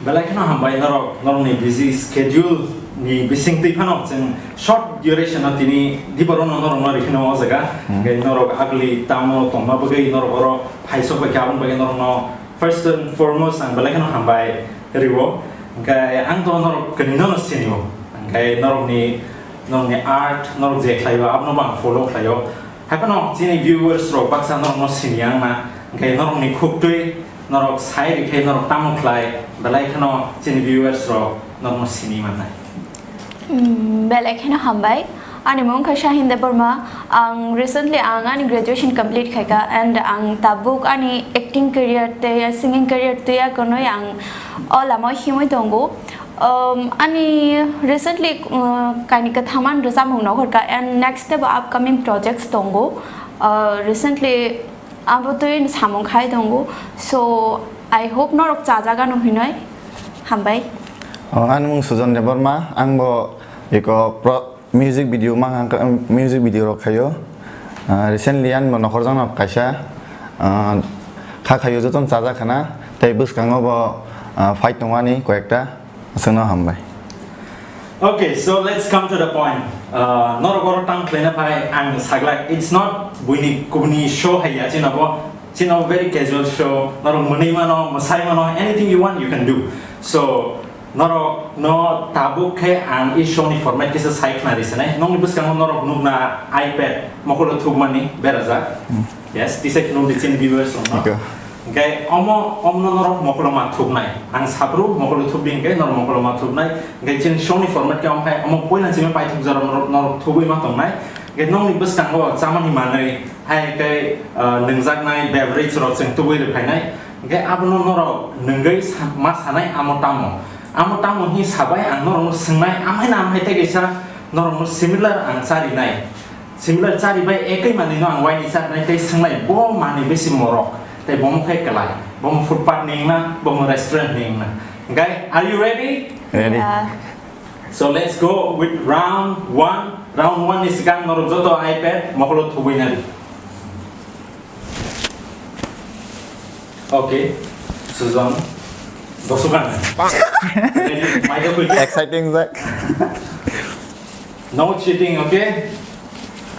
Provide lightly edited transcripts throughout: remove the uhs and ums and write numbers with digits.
Belai kena hambai norok ni busy schedule ni bising ti pano jeng short duration atini di baru norok norok kena wajaga gai norok agli tamo tongma bagai norok oro paisok bagai abang bagai norok no first and foremost ang belai kena hambai riwo gai ang to norok kenino no sinyo gai norok ni art norok je klayo abno bang follow klayo hapano jini viewers rok baksa norok no sinyang na gai norok ni kuktui norok side ke norok tamu klai belai kena jini viewers rok norok no sini mana belai kena hambai ani mong kasha hinde Burma ang recently ang ani graduation complete khaika and ang tabuk ani acting career te singing career te ya kono yang olama himoi tongo ani recently kani ka thaman rosam hong no ka and next step upcoming projects tongo recently abo to in samong khai tongo so I hope norok jajaga no hinoi hambai an mung sujon de Burma ang bo iko music video mang music video rokhayo recently an mo nokhor jang kaisa kha khayo joton jaja khana tai buskango bo fight tongani koekta asano hambai. Okay, so let's come to the point. Norok tang clean up and saglak. It's not buini kubni show haya chino very casual show. Norok muni mano, masai mano, anything you want you can do. So norok no tabuk ke and is show ni format kisa site na risane. Nong ibus kang norok nung na iPad makulo tug mani beraza. Yes, this is nung dicin viewers no. Okay, omo norok makulo matug nai. Ang sabru makulo tubing ke norok makulo matug nai. Okay, cin show ni format ke omo poin nanti me pai tug zara norok tubui matong nai. Okay, nong ibus kang go zaman ni manai. Hai ke nengzak nai beverage rok sing tubui de pai nai. Okay, abu norok nengai mas hanai amotamo. Amotamo hi sabai ang norok sengai amai na amai te kesa norok similar ang cari nai. Similar cari bai ekai mani no ang wai ni cari nai te sengai bo mani besi morok. Tapi bom kai kelai, bom foodpath ningna, bom restaurant ningna. Okay, are you ready? Ready. Yeah. So let's go with round one. Round one is kan norok joto iPad, makulo tubui nari. Okay, Suzon, dosukan. Exciting Zach. No cheating, okay?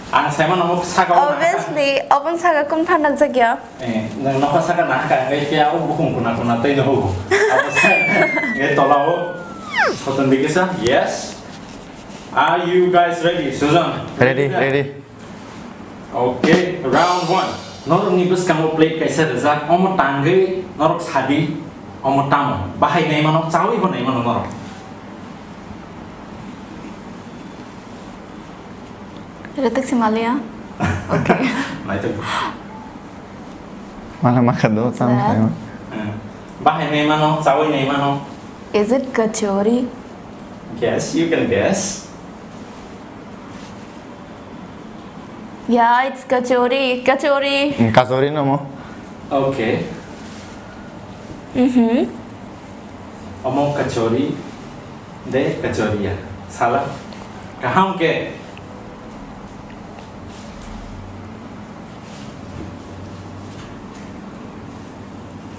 Ang saya mana mau saga obviously open saga kum thandak jagya nang nak saga nak kan ngai kia bukum kuna tei no apa saya ngai tolao sotan dikisa yes are you guys ready Susan Ready. Okay round one norok ni bus kamu play kaisa rezak omo tanggai norok sadi omo tamu bahai nai manok cawi ko nai manok norok Retak Simalia. Okay. Nah itu. Malah makan dulu sama saya. Bahaya nih mano, cawi nih mano. Is it kachori? Guess, you can guess. Yeah, it's kachori. Kasori no mo. Okay. Omong kachori, de kachori ya. Salah. Kaham ke?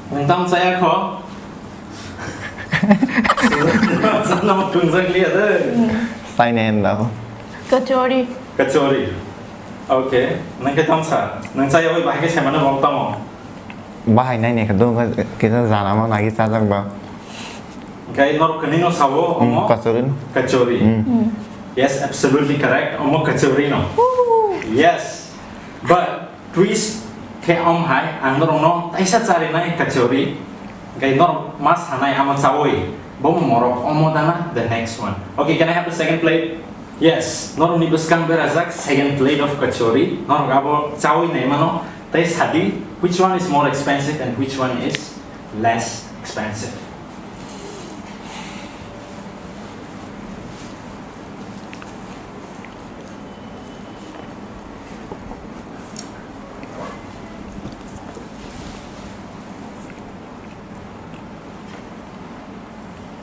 Tentang saya kok. Nama tungzak lihat Sign in daw. Kachori. Okay. Nang ketang sa. Nang saya oi bahagi saya mana mau tamu. Bahay na ni kadung kita zana mo lagi sajak ba. Okay, norok kanino sawo omo. Kachori. Yes, absolutely correct. Omo kachori no. Yes. But twist ke om hai ang norong no taisa cari nai kachori kai norong mas hanai ama cawoi bom morok omo dana the next one. Okay, can I have the second plate? Yes, norong ni buskang berazak second plate of kachori norong abo cawoi nai mano tais hadi which one is more expensive and which one is less expensive?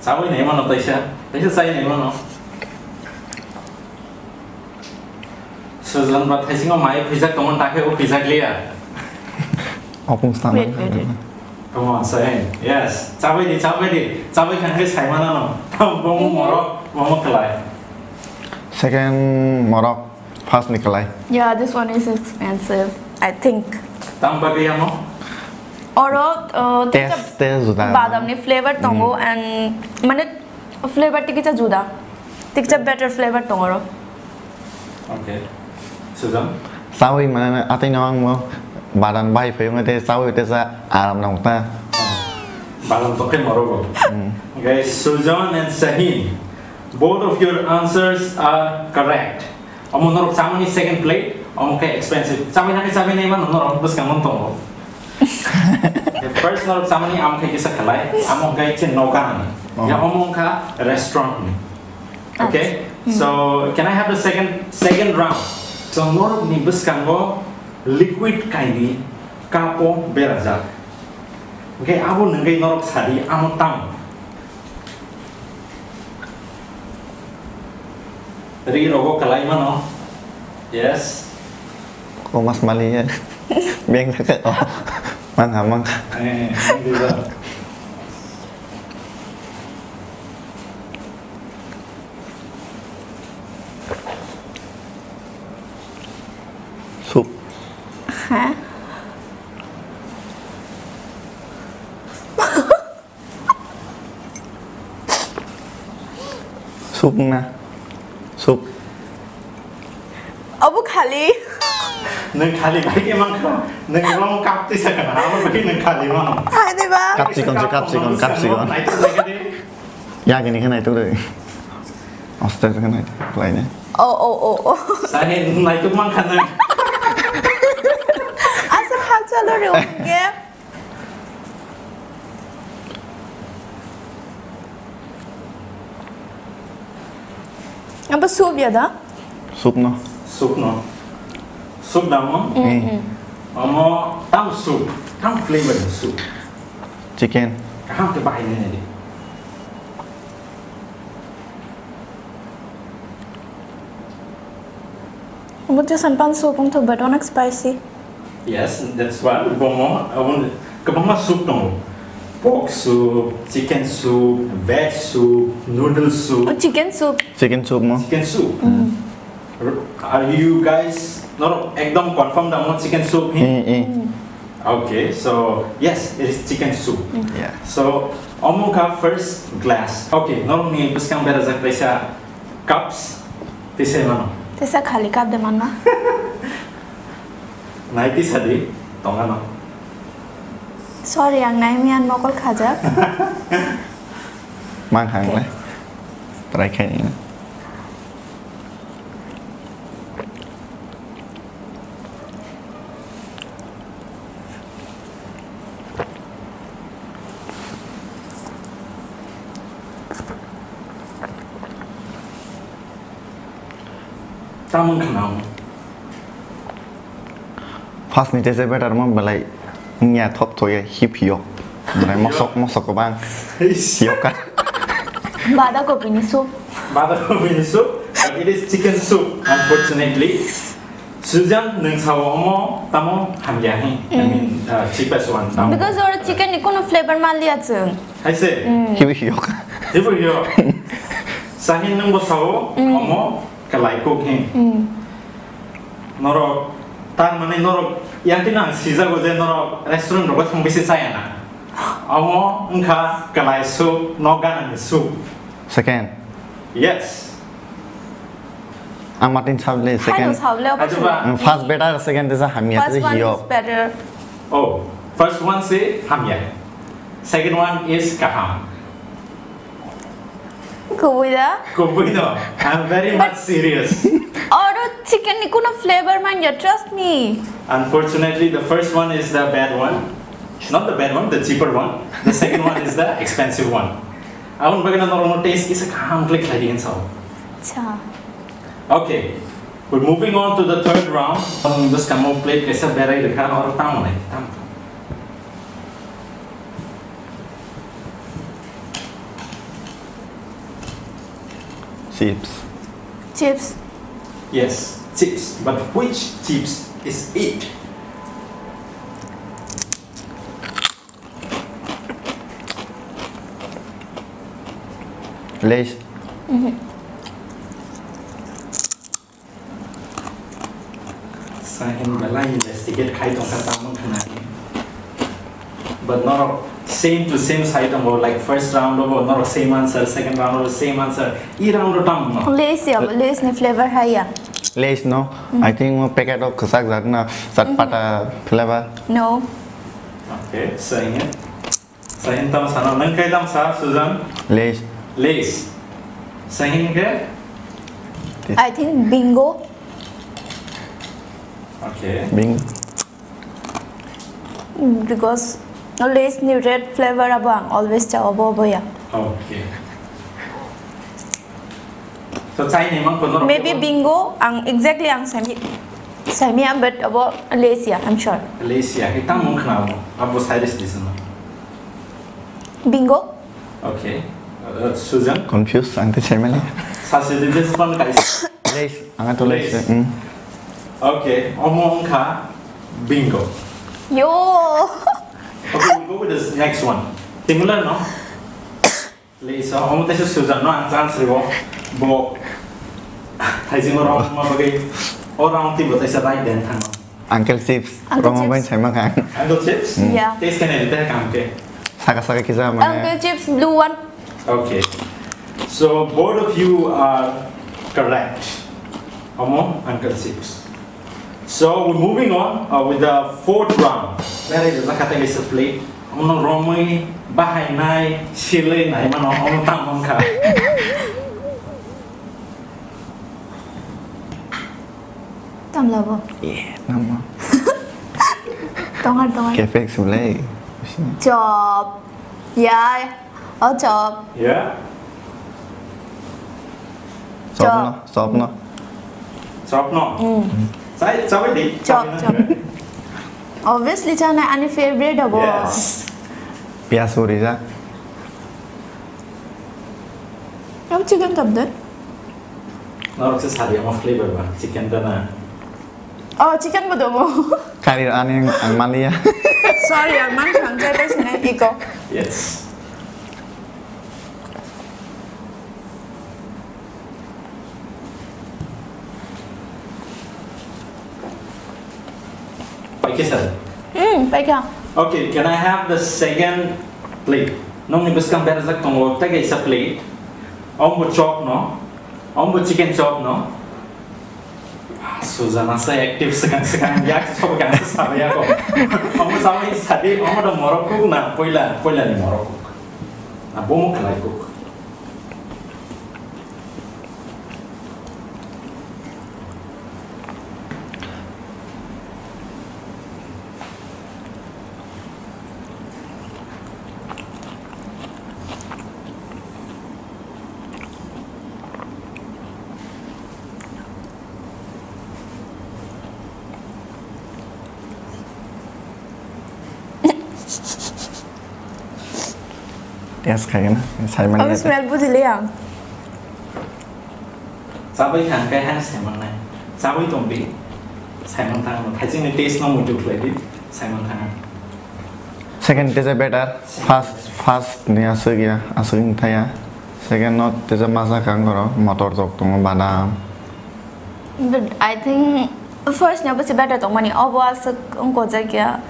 Sawi nih mana Taisha saya nih mana Susan buat Taisha ngomai pizza teman tak ke pizza clear Opung sama Wait. Come on, say yes. Cabai di. Cabai kan ke sai mana no? Tam bong morok kelai. Second morok, first Nikolai. Yeah, this one is expensive, I think. Tam bagai amo? Oro, Taste juda. badam ni flavor tongo and mane flavor tikita juda. Tikita better flavor tongoro. Okay. Susan? Sawi mana atai nawang mo badan bai phe ngate sawi te sa aram nang ta. Balam toke morogo. Okay, Susan and Sahin. Both of your answers are correct. Amo norok samani second plate. Amo kay expensive. Sabi namin man norok bus kamon tongo. The first norok samani amo kay kisa kalay. Amo kay chin nogan. Ya amo ka restaurant. Okay? So can I have the second round? So norok ni bus kango liquid kaini kapo berazak. Okay, abo nengay norok sadi amo tam. Ri rogo kalay man no? Yes. Ko mas mali ya. Biang ka oh. Mang. Bisa. Sup. Hah? Sup na. Sup. Abu khali. Neng khali bhai ke mang ka. Neng long kap ti sakana. Amo bhai neng khali man. Hai deh ba. Capsicum. Nai tu lagi deh. Ya gini kan itu deh. Astaga kan itu lainnya. Oh. Saya nai tu mang kan. Asal hal chalo re unke. Apa soup ya dah? Sup no. Soup dah mo. Amo tam soup. Tam flavor soup. Chicken. Kaham te bahai ni ni. Muझे संपान soup untuk but not spicy. Yes, that's why bomo. Awon kabama soup no. Pork soup, chicken soup, veg soup, noodle soup. Oh, chicken soup. Chicken soup mo. Chicken soup. Are you guys not ekdom confirm damo chicken soup? Okay, so yes, it is chicken soup. Yeah. So omuka first glass. Okay, normally buskang berazak presa cups. Tise mano. Tesa khali cup de manma. Naiti sadi tongano. Sorry, ang naimian mokol khaja. Mang hàng đấy. Try cái này. Tamang kanao. First ni tese better mo balai nhà top thôi hip hiok. Balai mosok ko bang. Hiok kan. Bada kopi ni soup. Badakopi soup. It is chicken soup. Unfortunately, Susan neng sawo mo tamo hamyahi. I mean, cheapest one. Tamo. Because our chicken ni kono flavor mal liya chung. I say. Hip hiok. Ibu yo. Sahin neng bo sawo omo kalai cooking. Norok tar mane norok yang tinang sisa goje norok restaurant rogo thang bisi saya na. Omo engka kalai soup nogan soup. Second. Yes. Martin Chable Hai second. no sable apa Aduh, Pak. First better second tese hamia First tese one is hiok. better. Oh, first one say hamya. Second one is kaham. Kuida. Kubuino, I'm very much serious. Our chicken ni kono flavor man ya, trust me. Unfortunately, the first one is the bad one. Not the bad one, the cheaper one. The second one is the expensive one. I won't begin another taste is a kaham click like in so. Cha. Okay, we're moving on to the third round. This camo plate kaisa berai rekha aur tam nahi tam. Chips. Chips. Yes, chips. But which chips is it? Lace. Saya bela investigate kai tong kata mung kena ni. But not same to same side about like first round about not same answer, second round or same answer. E round tam no. Lace ya, lace ni flavor hai ya. Lace no. I think packet of kesak zat na satpata flavor. No. Okay, saying it. Saying tam sana nang kai tam sa Susan. Lace. Lace. Saying ke? I think bingo. Okay. Bing. Because lace ni red flavor abang always jawab ya. Okay. So Chai ni mang kono. Maybe bingo ang exactly ang sami but about lace ya, I'm sure. Lace ya. Kita mung kena mo. Abo Cyrus di sana. Bingo. Okay. Susan. Confused angte chemeli. Sasi di this one guys. Lace. Anga to lace. Okay. Omong ka bingo. Yo. Okay, we'll go with this next one. Similar, no? Lace. Omo tesa Susan no answer bo. Bo. Thai sing orang ma bagai orang ti bo tesa right then thang. Uncle Chips. Uncle Romo bain Chips. chema kan. Uncle Chips? Yeah. Taste kan ni teh kam ke. Saka kisah Uncle mana. Chips blue one. Okay. So both of you are correct. Omo Uncle Chips. So we're moving on with the fourth round. Very good. Nakata is a plate. Omo romai bahay nai sile nai mano omo tamong ka. Tam labo. Yeah, nama. Tongan. Cafe sebelah. Job. Yeah. Oh job. Yeah. Stop no. Chop no. Saya coba di. Chop. Obviously chana ani favorite abo. Yes. Pias uriza. Kamu chicken tab deh. Narok se sari ama flavor ba. Chicken dana. Oh chicken betul mo. Karir aneh ang malia. Sorry, man khang jai sini iko. Yes. Okay, sir. Baik ya. Okay, can I have the second plate? Nung nibus kang berzak tong wag tagay sa plate. Ombo chop no. Ombo chicken chop no. Susan asa active sekarang yak chop kan sabi ako. Ombo sabi sadi ombo da Morocco na poila ni Morocco. Na bomo kalay cook. Tias kayak na. Saya mana. Kamu smell buzi liang. Sabi kan kay han semang na. Sabi tombi. Semang tang mo. Thai ni taste no mo juk lagi. Semang tang. Second is better. Fast ni asal ya. Asal ini thaya. Second not is masa kang koro. Motor tok tong badam. But I think first nya buzi better tong mani. Abo asa ungko jaga.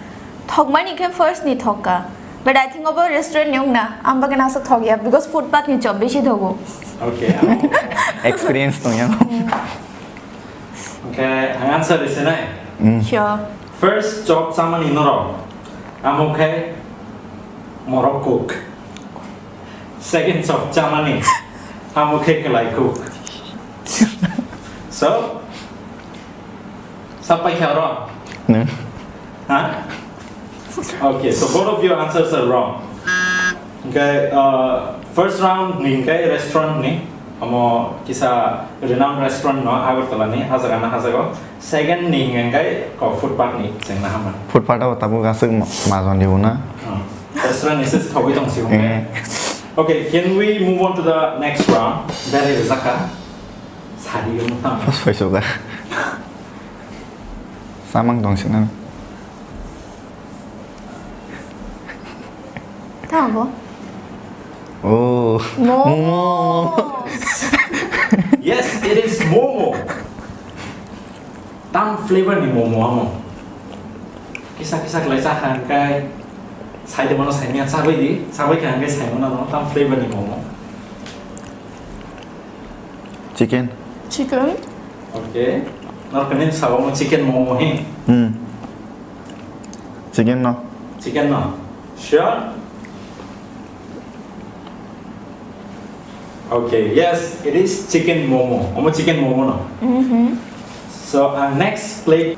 Thok mani ke first ni thoka. But I think about restaurant yung na. Amba ke nasa thok ya because footpath ni job beshi thogo. Okay. Experience tong ya. Okay, ang answer is na. Sure. First job sama ni Noro. I'm okay. Morocco cook. Second job sama ni. I'm okay kalay cook. So, sampai karo. No. Huh? Okay, so both of your answers are wrong. Okay, first round ni okay, restaurant ni. Amo kisah renowned restaurant no awal telah ni hasagana hasago. Second ni okay, ko foodpath ni ceng na haman. Footpath atau tabu kasih mazon di una. Restaurant ni sis thawi tong siung. Okay, can we move on to the next round? Dari Zaka. Sari yung tam. Pas suka. Samang dong sih na. Tahu bo? Oh. Momo. Yes, it is momo. Tam flavor ni momo amo. Kisah-kisah kelasahan kai. Saya di mana saya ni sabai kan kai saya mana tam flavor ni momo. Chicken. Chicken. Okay. Nor kanin sabai mo chicken momo he. Chicken no. Chicken no. Sure. Okay, yes, it is chicken momo. Omo chicken momo no. So next plate.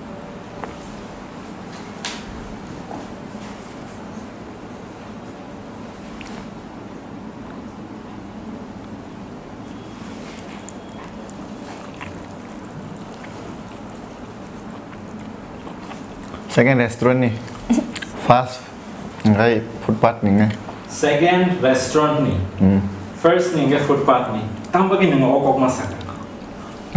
Second restaurant ni. Fast. Ngai footpath ni ngai. Second restaurant ni. First ni ngai footpath ni. Tambah ni ngai okok masak.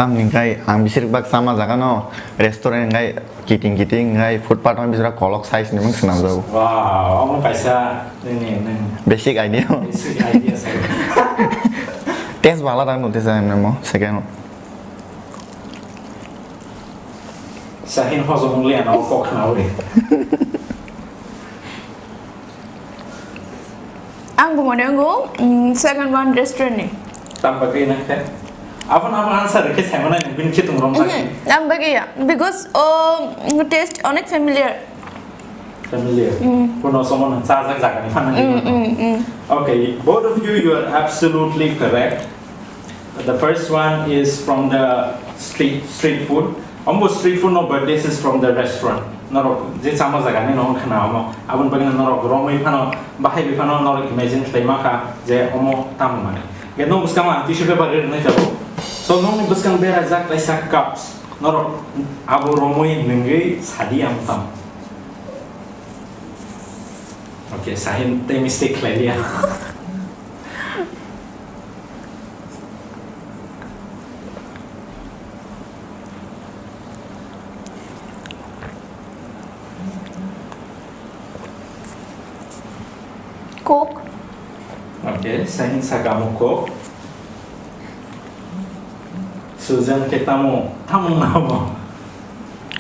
Tam ni ngai ang bisir bak sama jaga no. Restaurant ngai kiting ngai footpath ni bisira kolok size ni mang senam jauh. Wow, omo kaisa ni. Basic idea. Basic idea saya. Taste bala tang no taste ni mo. Second. Sahin hozo mungli ana okok kenal deh. Ang bumodenggo second one restaurant ni. Tambah ni nak. Apa nama answer ke saya mana yang bin kita ngomong lagi. Ang bagi ya because taste onek familiar. Familiar. Puno someone sasak ni mana ni. Okay, both of you are absolutely correct. The first one is from the street food. Almost street food no, but this is from the restaurant. Norok, je sama jaga ni norok kenal mo. Abang bagian norok romai pano, bahaya pano norok imagine terima ka je omo tamu mana. Get no buskang mah tissue paper ni jabo. So no ni buskang bera jak laisa cups. Norok abu romai nengai sadi am tam. Okay, sahin te mistake lagi ya. Coke. Okay, saya ingin kamu Coke. Susan kita mau tamu nama.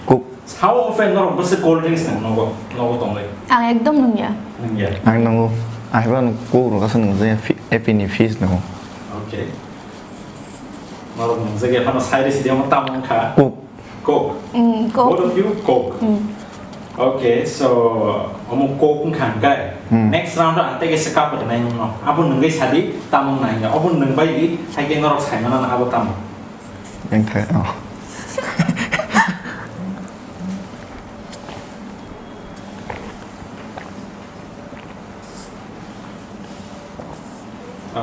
Cook. How often norok besi cold drinks nang nogo tong lagi. Ang ekdom nung ya. Nengya. Ang nanggu. Ay ba nung cook ro kasi nung saya epini fish no. Okay. Norok nang saya kaya saya di sini mau tamu ka. Cook. Coke. Coke. Both of you Coke. Okay, so omu Coke kan kai. Next round ante ke sekap pada nai no. Abu nengai sadi tamu nai ya. Abu neng bayi di saya kaya norok saya mana abu tamu. Yang thay. Oh.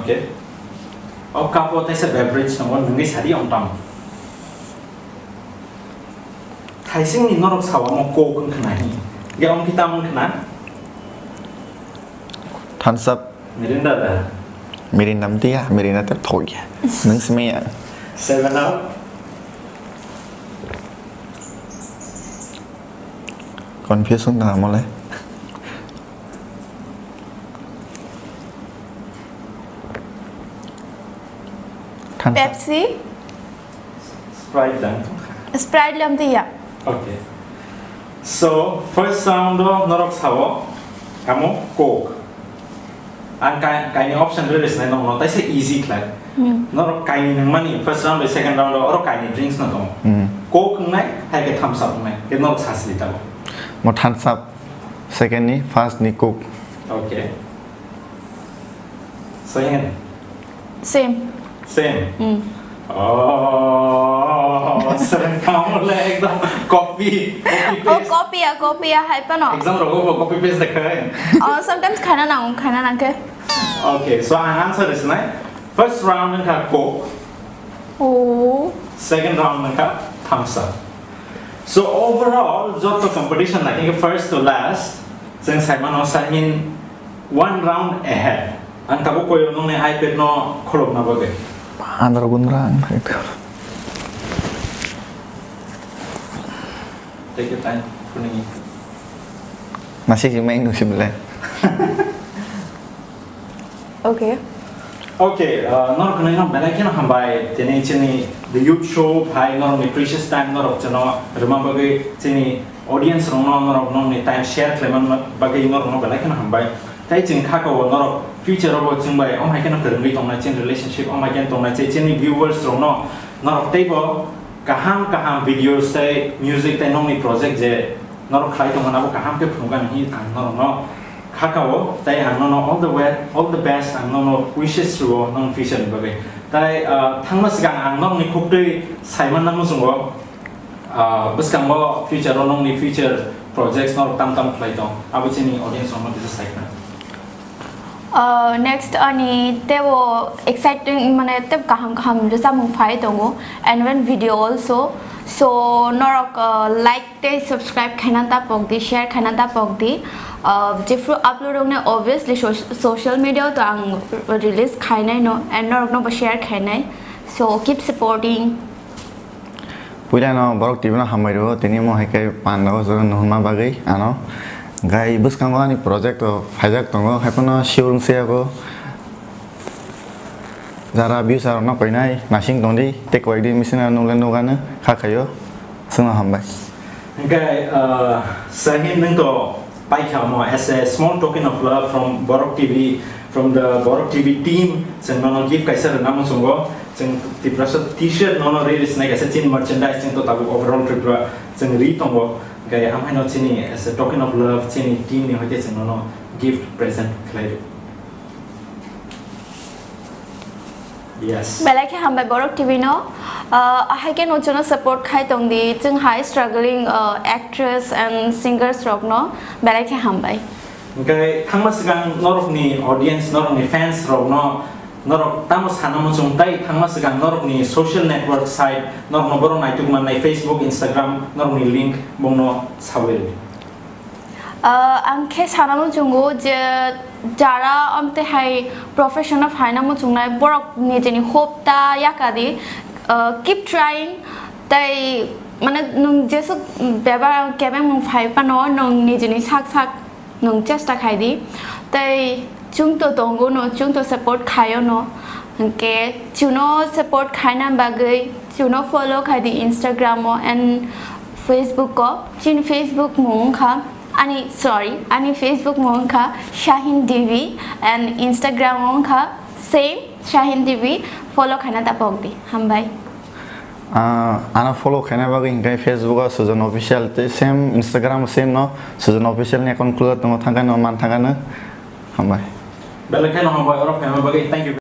Okay. Oh, kapo tayo sa beverage naman, nungay sari ang tam. Taising ni norok sawa mo Coke ang kanahi. Gawang kita mong kana? Thumbs up. Mirinda da. Mirinda dia, Mirinda tep thôi. Nung semia. 7-Up. Confuse không nào mà lấy. Pepsi. Sprite lang. Sprite lam ti ya. Okay. So, first round do norok sawa, kamu Coke. Ang kaya option rin na nung tayo sa easy clad. Norok kaya ng money, first round do second round do, orok kaya drinks na to. Coke nai, hay kaya thumbs up nai. Kaya norok sasalita ko. Một thumbs up. Second ni fast ni cook. Okay. So yan. Same. Same. Oh, sering kamu lah ekdom copy Oh, paste. copy ya, hay pa no. Exam rogo copy paste dekhay. Sometimes khana na ke. Okay, so ang answer is nai. First round nang Coke, Oh. second round nang thumbs up. So overall, joto competition like first to last, since saya mano sahin one round ahead. Ang tabo ko yung nung iPad no kolog na bagay. Andar gunrang. Take your time, kuning. Masih si main nu sebelah. Okay. Okay, nor kena nor belai kena hambai, tini cini the youth show, hai nor ni precious time nor cino, rumah bagi cini audience nor ni time share kleman bagi nor belai kena hambai. Tapi cini kakak nor future robo cini bai, hai kena kerumri tongna cini relationship, hai kena tongna cini viewers nor table kaham videos tay music tay nor ni project je nor khai tongna nabo kaham ke program ni nor Kakao, they are all the best and no wishes to non future bagi. They tangmas gang ang non ni kukri Simon namusungo. Buskang mo future non ni future projects nor tam play dong. Abu sini audience non bisa segment. Next ani te wo exciting mane te kaham jasa mung fai tongo and one video also. So norok like te subscribe khana ta pok di share khana ta pok di jefru upload ne obviously social media to ang release khainai no and norok no share khainai, so keep supporting. Puila no borok tv no hamairo tini mo hekai panda so no ma bagai ano gai buskang ani project o hajak tongo hapono shiurung se ko Zara views are not quite nice. Nothing only take away the missing and no gana, Hakayo, Suna Hambai. Okay, Sahin Nento Paikamo as a small token of love from Borok TV, from the Borok TV team, Senono give Kaiser Namusungo, the press t-shirt, no release like as a tin merchandise into Tabu overall trip, Ritongo, Gay Hamano Tini as a token of love, Tini team, no gift present, Clay. Yes. Belai ke hambai Borok TV no, I can also support khai tong di jeng high struggling actress and singers rock no, belai ke hambai. Okay, tangmas gang norok ni audience, norok ni fans rock no, norok tamas hanamun sungtai, tangmas gang norok ni social network site, norok no borong naituk man nai Facebook, Instagram, norok ni link bong no sawil. Ang case hanamun sungu je jara amte hai profession of hanamun sungnai borok ni jeni hope ta yakadi keep trying tai mane nung jesu beba kebe mung phai pano nung ni jeni sak nung chesta khai di tai chung to tongo no chung to support khayo no ke chuno support khaina bagai chuno follow khai di Instagram mo and Facebook ko chin Facebook mung kha ani Facebook mong kha Shahin TV and Instagram mong kha same Shahin TV follow khana ta pok di hambai ana follow khana bagi ngai Facebook Sujan official te same Instagram same no Sujan official ni account khula tong thanga no man thanga na hambai Belakai no hambai oro phema bagi thank you